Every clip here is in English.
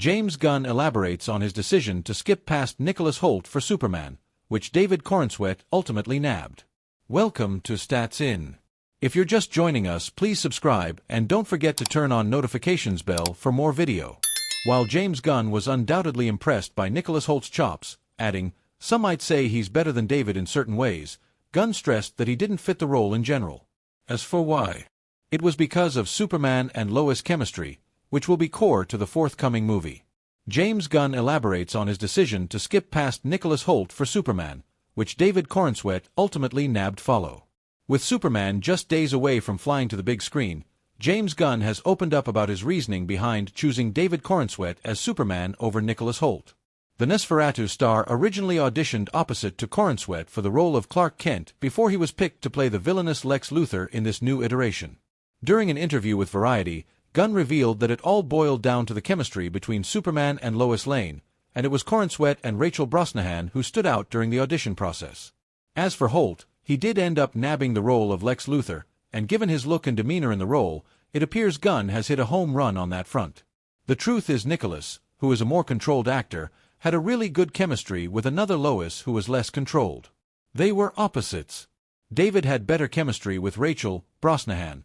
James Gunn elaborates on his decision to skip past Nicholas Hoult for Superman, which David Corenswet ultimately nabbed. Welcome to Stats In. If you're just joining us, please subscribe and don't forget to turn on notifications bell for more video. While James Gunn was undoubtedly impressed by Nicholas Hoult's chops, adding, "Some might say he's better than David in certain ways," Gunn stressed that he didn't fit the role in general. As for why, it was because of Superman and Lois chemistry, which will be core to the forthcoming movie. James Gunn elaborates on his decision to skip past Nicholas Hoult for Superman, which David Corenswet ultimately nabbed follow. With Superman just days away from flying to the big screen, James Gunn has opened up about his reasoning behind choosing David Corenswet as Superman over Nicholas Hoult. The Nosferatu star originally auditioned opposite to Corenswet for the role of Clark Kent before he was picked to play the villainous Lex Luthor in this new iteration. During an interview with Variety, Gunn revealed that it all boiled down to the chemistry between Superman and Lois Lane, and it was Corenswet and Rachel Brosnahan who stood out during the audition process. As for Hoult, he did end up nabbing the role of Lex Luthor, and given his look and demeanor in the role, it appears Gunn has hit a home run on that front. The truth is Nicholas, who is a more controlled actor, had a really good chemistry with another Lois who was less controlled. They were opposites. David had better chemistry with Rachel Brosnahan,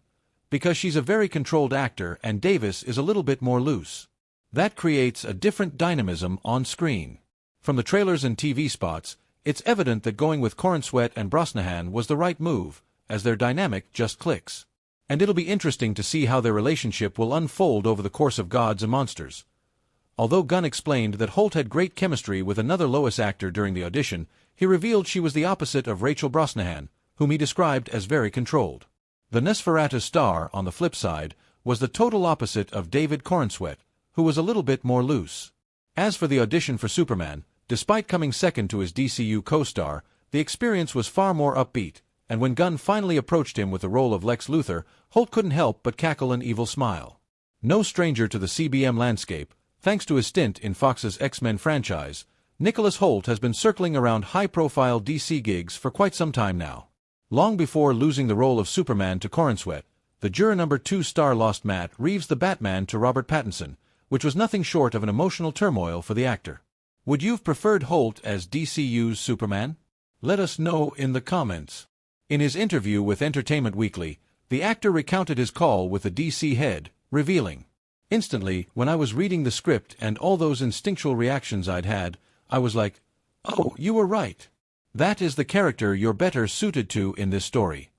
because she's a very controlled actor and Davis is a little bit more loose. That creates a different dynamism on screen. From the trailers and TV spots, it's evident that going with Corenswet and Brosnahan was the right move, as their dynamic just clicks. And it'll be interesting to see how their relationship will unfold over the course of Gods and Monsters. Although Gunn explained that Hoult had great chemistry with another Lois actor during the audition, he revealed she was the opposite of Rachel Brosnahan, whom he described as very controlled. The Nosferatu star, on the flip side, was the total opposite of David Corenswet, who was a little bit more loose. As for the audition for Superman, despite coming second to his DCU co-star, the experience was far more upbeat, and when Gunn finally approached him with the role of Lex Luthor, Hoult couldn't help but cackle an evil smile. No stranger to the CBM landscape, thanks to his stint in Fox's X-Men franchise, Nicholas Hoult has been circling around high-profile DC gigs for quite some time now. Long before losing the role of Superman to Corenswet, the Juror No. 2 star lost Matt Reeves' The Batman to Robert Pattinson, which was nothing short of an emotional turmoil for the actor. Would you've preferred Hoult as DCU's Superman? Let us know in the comments. In his interview with Entertainment Weekly, the actor recounted his call with the DC head, revealing, "Instantly, when I was reading the script and all those instinctual reactions I'd had, I was like, oh, you were right. That is the character you're better suited to in this story."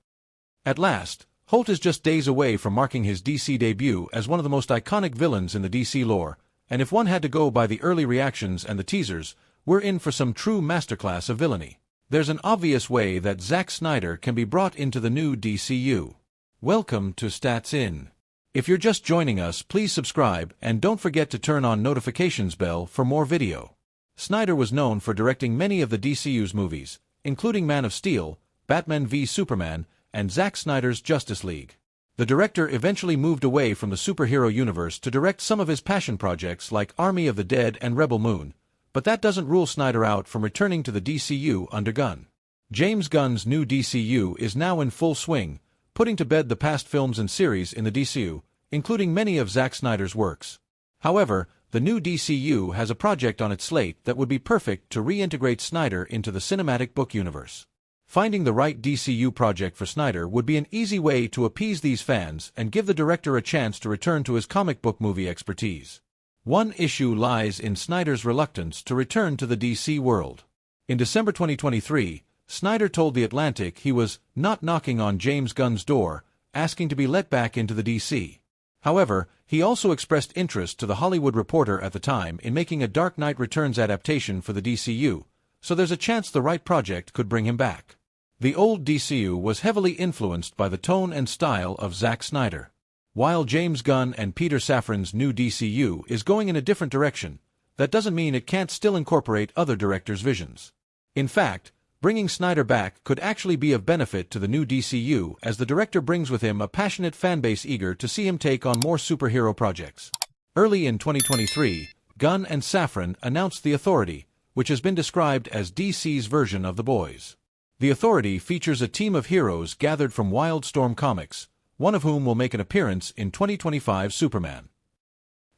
At last, Hoult is just days away from marking his DC debut as one of the most iconic villains in the DC lore, and if one had to go by the early reactions and the teasers, we're in for some true masterclass of villainy. There's an obvious way that Zack Snyder can be brought into the new DCU. Welcome to Stats In. If you're just joining us, please subscribe and don't forget to turn on notifications bell for more video. Snyder was known for directing many of the DCU's movies, including Man of Steel, Batman v Superman, and Zack Snyder's Justice League. The director eventually moved away from the superhero universe to direct some of his passion projects like Army of the Dead and Rebel Moon, but that doesn't rule Snyder out from returning to the DCU under Gunn. James Gunn's new DCU is now in full swing, putting to bed the past films and series in the DCU, including many of Zack Snyder's works. However, the new DCU has a project on its slate that would be perfect to reintegrate Snyder into the cinematic book universe. Finding the right DCU project for Snyder would be an easy way to appease these fans and give the director a chance to return to his comic book movie expertise. One issue lies in Snyder's reluctance to return to the DC world. In December 2023, Snyder told The Atlantic he was not knocking on James Gunn's door, asking to be let back into the DC. However, he also expressed interest to The Hollywood Reporter at the time in making a Dark Knight Returns adaptation for the DCU, so there's a chance the right project could bring him back. The old DCU was heavily influenced by the tone and style of Zack Snyder. While James Gunn and Peter Safran's new DCU is going in a different direction, that doesn't mean it can't still incorporate other directors' visions. In fact, bringing Snyder back could actually be of benefit to the new DCU as the director brings with him a passionate fanbase eager to see him take on more superhero projects. Early in 2023, Gunn and Safran announced The Authority, which has been described as DC's version of The Boys. The Authority features a team of heroes gathered from Wildstorm Comics, one of whom will make an appearance in 2025's Superman.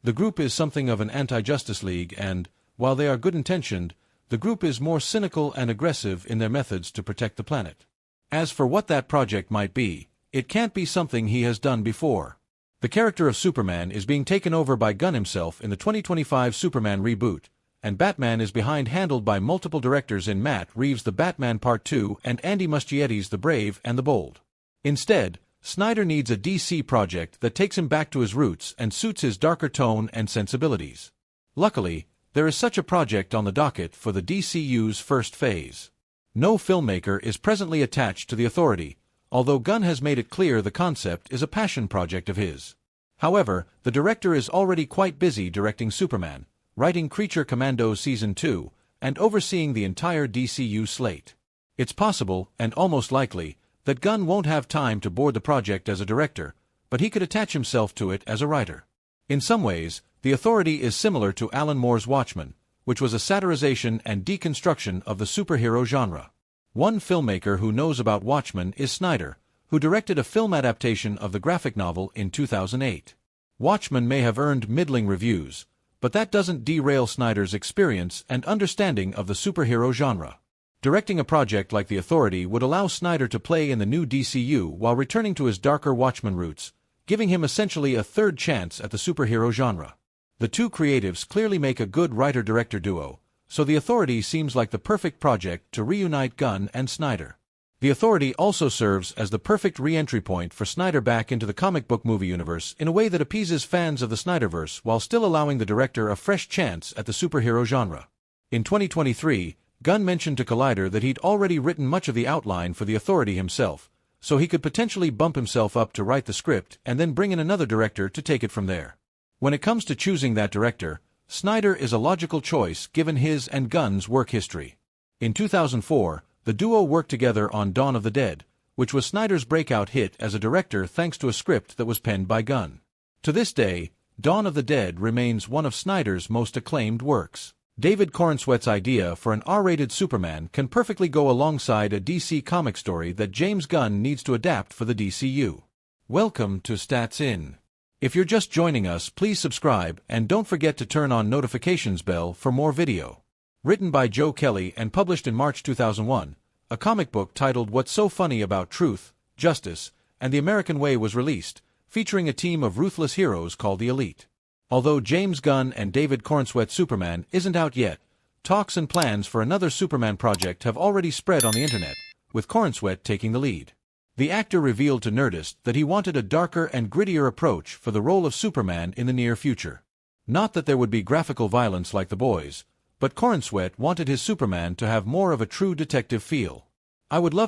The group is something of an anti-Justice League and, while they are good-intentioned, the group is more cynical and aggressive in their methods to protect the planet. As for what that project might be, it can't be something he has done before. The character of Superman is being taken over by Gunn himself in the 2025 Superman reboot, and Batman is handled by multiple directors in Matt Reeves' The Batman Part 2 and Andy Muschietti's The Brave and the Bold. Instead, Snyder needs a DC project that takes him back to his roots and suits his darker tone and sensibilities. Luckily, there is such a project on the docket for the DCU's first phase. No filmmaker is presently attached to the Authority, although Gunn has made it clear the concept is a passion project of his. However, the director is already quite busy directing Superman, writing Creature Commandos Season 2, and overseeing the entire DCU slate. It's possible, and almost likely, that Gunn won't have time to board the project as a director, but he could attach himself to it as a writer. In some ways, The Authority is similar to Alan Moore's Watchmen, which was a satirization and deconstruction of the superhero genre. One filmmaker who knows about Watchmen is Snyder, who directed a film adaptation of the graphic novel in 2008. Watchmen may have earned middling reviews, but that doesn't derail Snyder's experience and understanding of the superhero genre. Directing a project like The Authority would allow Snyder to play in the new DCU while returning to his darker Watchmen roots, giving him essentially a third chance at the superhero genre. The two creatives clearly make a good writer-director duo, so The Authority seems like the perfect project to reunite Gunn and Snyder. The Authority also serves as the perfect re-entry point for Snyder back into the comic book movie universe in a way that appeases fans of the Snyderverse while still allowing the director a fresh chance at the superhero genre. In 2023, Gunn mentioned to Collider that he'd already written much of the outline for The Authority himself, so he could potentially bump himself up to write the script and then bring in another director to take it from there. When it comes to choosing that director, Snyder is a logical choice given his and Gunn's work history. In 2004, the duo worked together on Dawn of the Dead, which was Snyder's breakout hit as a director thanks to a script that was penned by Gunn. To this day, Dawn of the Dead remains one of Snyder's most acclaimed works. David Corenswet's idea for an R-rated Superman can perfectly go alongside a DC comic story that James Gunn needs to adapt for the DCU. Welcome to Stats In. If you're just joining us, please subscribe and don't forget to turn on notifications bell for more video. Written by Joe Kelly and published in March 2001, a comic book titled What's So Funny About Truth, Justice, and the American Way was released, featuring a team of ruthless heroes called the Elite. Although James Gunn and David Corenswet's Superman isn't out yet, talks and plans for another Superman project have already spread on the internet, with Corenswet taking the lead. The actor revealed to Nerdist that he wanted a darker and grittier approach for the role of Superman in the near future. Not that there would be graphical violence like The Boys, but Corenswet wanted his Superman to have more of a true detective feel. I would love